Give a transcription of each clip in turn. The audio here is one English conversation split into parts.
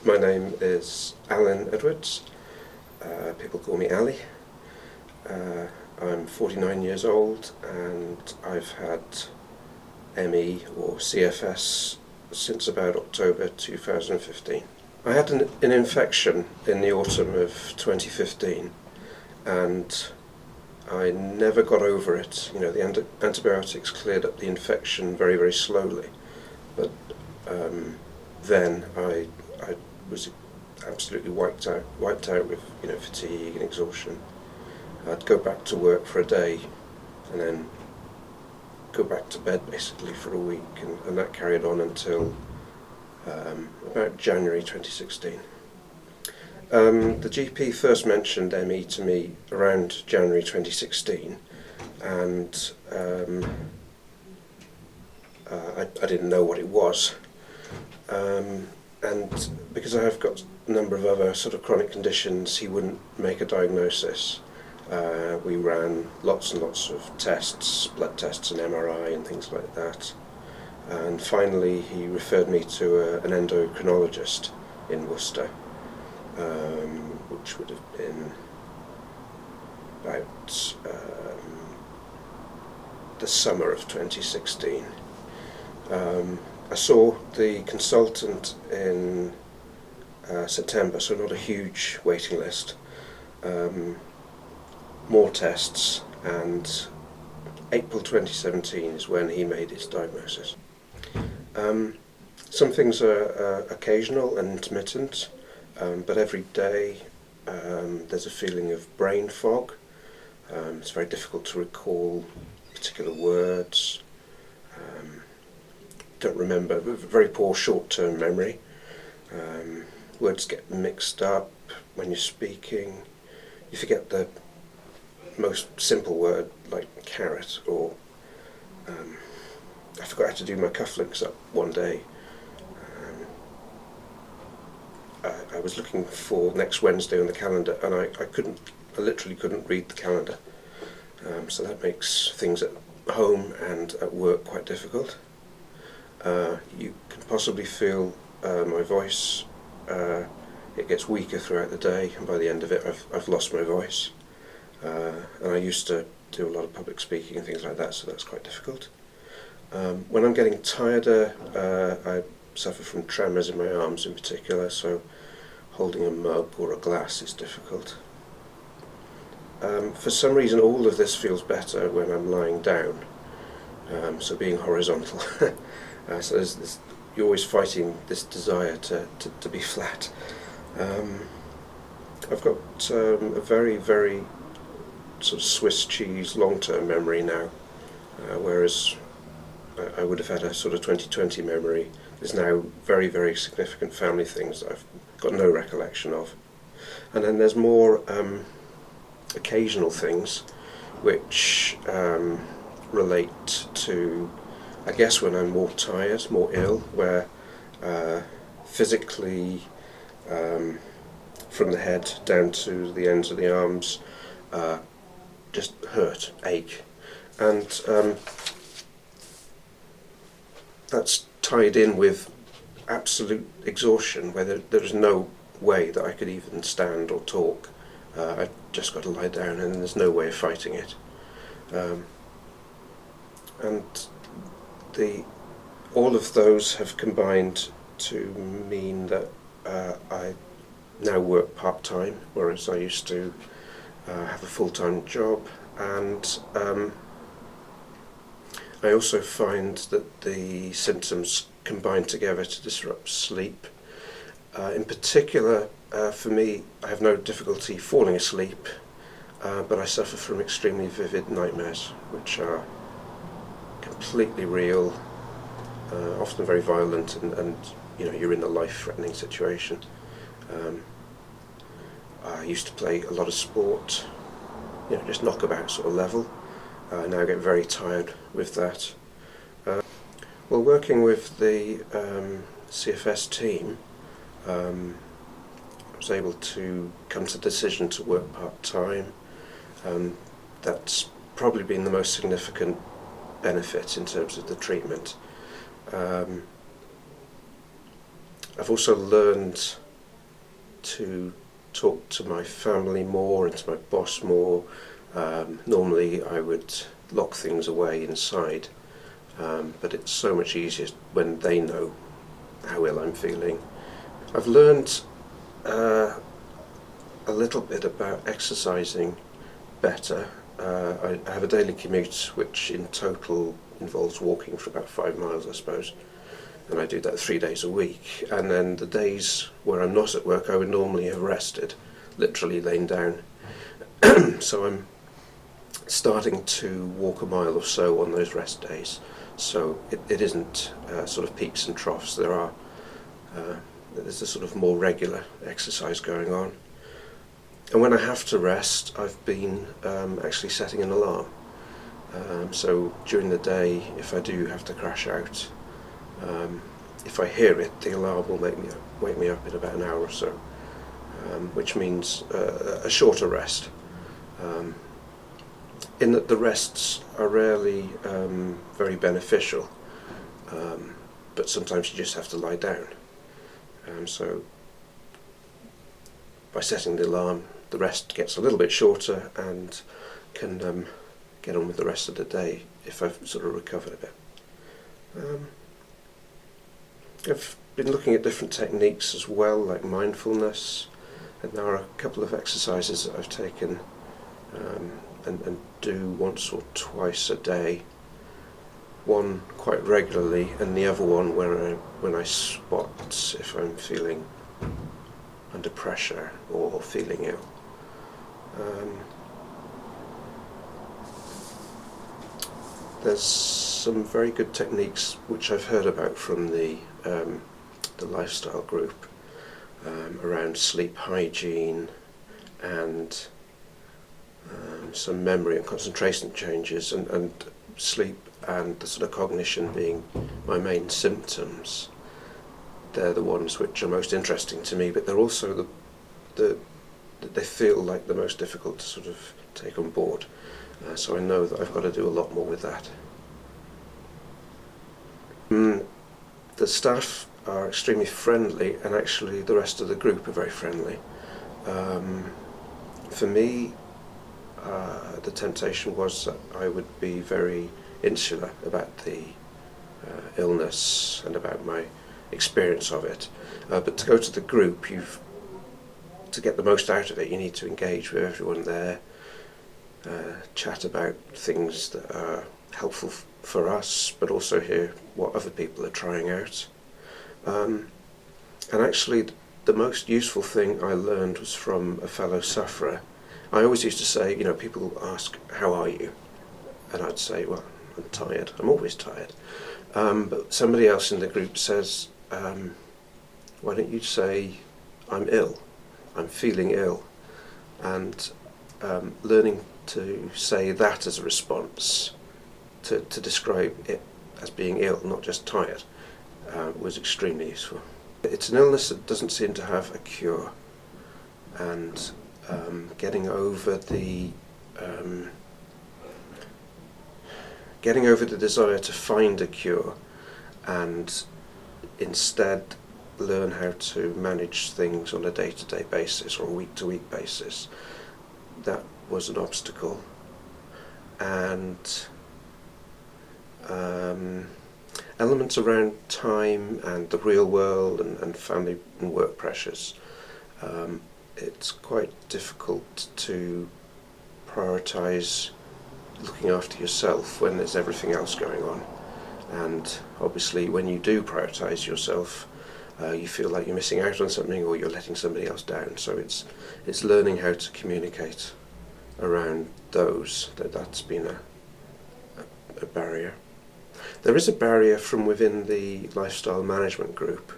My name is Alan Edwards. People call me Ali. I'm 49 years old and I've had ME or CFS since about October 2015. I had an infection in the autumn of 2015 and I never got over it. You know, the antibiotics cleared up the infection very, very slowly, but then I was absolutely wiped out with fatigue and exhaustion. I'd go back to work for a day and then go back to bed basically for a week, and that carried on until about January 2016. The GP first mentioned ME to me around January 2016, and I didn't know what it was. And because I have got a number of other sort of chronic conditions, he wouldn't make a diagnosis. We ran lots and lots of tests, blood tests and MRI and things like that. And finally he referred me to an endocrinologist in Worcester, which would have been about the summer of 2016. I saw the consultant in September, so not a huge waiting list. More tests, and April 2017 is when he made his diagnosis. Some things are occasional and intermittent, but every day there's a feeling of brain fog. It's very difficult to recall particular words. Don't remember, very poor short-term memory. Words get mixed up when you're speaking. You forget the most simple word like carrot, or I forgot how to do my cufflinks up one day. I was looking for next Wednesday on the calendar and I literally couldn't read the calendar. So that makes things at home and at work quite difficult. You can possibly feel my voice. It gets weaker throughout the day, and by the end of it I've lost my voice. And I used to do a lot of public speaking and things like that, so that's quite difficult. When I'm getting tireder, I suffer from tremors in my arms in particular, so holding a mug or a glass is difficult. For some reason all of this feels better when I'm lying down, so being horizontal. So you're always fighting this desire to be flat. I've got a very, very sort of Swiss cheese long-term memory now, whereas I would have had a sort of 20/20 memory. There's now very, very significant family things that I've got no recollection of. And then there's more occasional things which relate to, I guess, when I'm more tired, more ill, where physically from the head down to the ends of the arms just hurt, ache, and that's tied in with absolute exhaustion, where there is no way that I could even stand or talk. I've just got to lie down and there's no way of fighting it. And all of those have combined to mean that I now work part-time, whereas I used to have a full-time job, and I also find that the symptoms combine together to disrupt sleep. In particular, for me, I have no difficulty falling asleep, but I suffer from extremely vivid nightmares, which are completely real, often very violent, and you're in a life-threatening situation. I used to play a lot of sport, just knockabout sort of level. I now get very tired with that. Well, working with the CFS team, I was able to come to the decision to work part-time. That's probably been the most significant benefit in terms of the treatment. I've also learned to talk to my family more and to my boss more. Normally I would lock things away inside, but it's so much easier when they know how ill I'm feeling. I've learned a little bit about exercising better. I have a daily commute which in total involves walking for about 5 miles, I suppose, and I do that 3 days a week. And then the days where I'm not at work, I would normally have rested, literally lain down. So I'm starting to walk a mile or so on those rest days. So it isn't sort of peaks and troughs. There's a sort of more regular exercise going on. And when I have to rest, I've been actually setting an alarm. So during the day, if I do have to crash out, if I hear it, the alarm will wake me up in about an hour or so, which means a shorter rest. In that the rests are rarely very beneficial, but sometimes you just have to lie down. So by setting the alarm, the rest gets a little bit shorter and can get on with the rest of the day if I've sort of recovered a bit. I've been looking at different techniques as well, like mindfulness, and there are a couple of exercises that I've taken and do once or twice a day. One quite regularly, and the other one when I spot if I'm feeling under pressure or feeling ill. There's some very good techniques which I've heard about from the lifestyle group around sleep hygiene and some memory and concentration changes, and sleep and the sort of cognition being my main symptoms. They're the ones which are most interesting to me, but they're also they feel like the most difficult to sort of take on board. So I know that I've got to do a lot more with that. The staff are extremely friendly, and actually the rest of the group are very friendly. For me, the temptation was that I would be very insular about the illness and about my experience of it. But to go to the group, to get the most out of it, you need to engage with everyone there, chat about things that are helpful for us, but also hear what other people are trying out. And actually, the most useful thing I learned was from a fellow sufferer. I always used to say, people ask, "How are you?" And I'd say, "Well, I'm tired. I'm always tired." But somebody else in the group says, "Why don't you say, I'm ill, I'm feeling ill?" And learning to say that as a response, to describe it as being ill, not just tired, was extremely useful. It's an illness that doesn't seem to have a cure, and getting over the desire to find a cure and instead learn how to manage things on a day-to-day basis or a week-to-week basis, that was an obstacle. And elements around time and the real world and family and work pressures, it's quite difficult to prioritise looking after yourself when there's everything else going on. And obviously when you do prioritise yourself, you feel like you're missing out on something or you're letting somebody else down. So it's learning how to communicate around those. That's been a barrier. There is a barrier from within the lifestyle management group.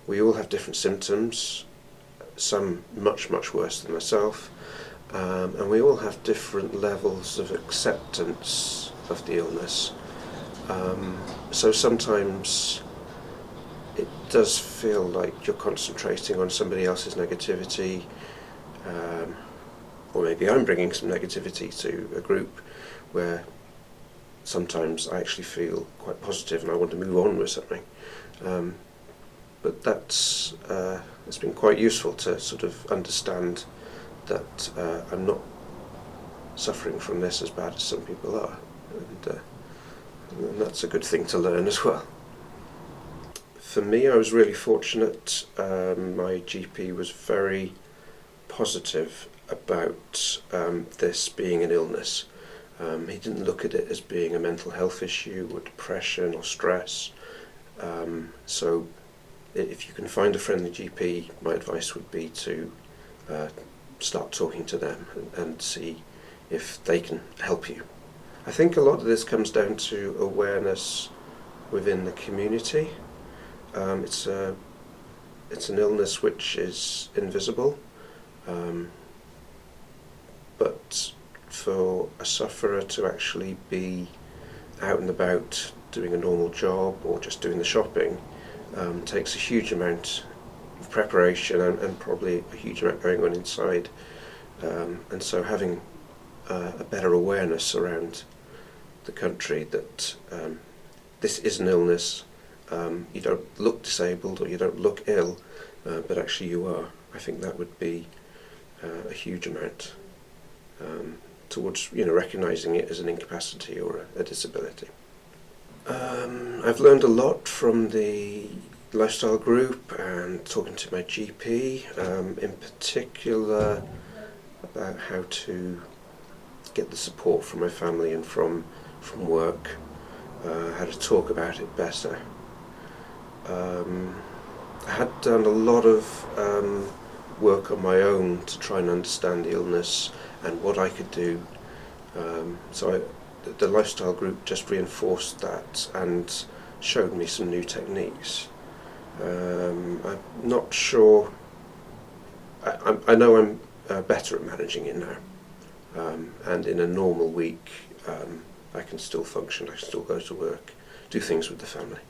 We all have different symptoms, some much worse than myself, and we all have different levels of acceptance of the illness. So sometimes it does feel like you're concentrating on somebody else's negativity, or maybe I'm bringing some negativity to a group where sometimes I actually feel quite positive and I want to move on with something. but it's been quite useful to sort of understand that I'm not suffering from this as bad as some people are, and that's a good thing to learn as well. For me, I was really fortunate. My GP was very positive about this being an illness. He didn't look at it as being a mental health issue or depression or stress. So if you can find a friendly GP, my advice would be to start talking to them and see if they can help you. I think a lot of this comes down to awareness within the community. It's an illness which is invisible, but for a sufferer to actually be out and about doing a normal job or just doing the shopping takes a huge amount of preparation and probably a huge amount going on inside, and so having a better awareness around the country that this is an illness. You don't look disabled or you don't look ill, but actually you are. I think that would be a huge amount towards recognising it as an incapacity or a disability. I've learned a lot from the lifestyle group and talking to my GP, in particular about how to get the support from my family and from work, how to talk about it better. I had done a lot of work on my own to try and understand the illness and what I could do. So the lifestyle group just reinforced that and showed me some new techniques. I'm not sure. I know I'm better at managing it now, and in a normal week I can still function. I can still go to work, do things with the family.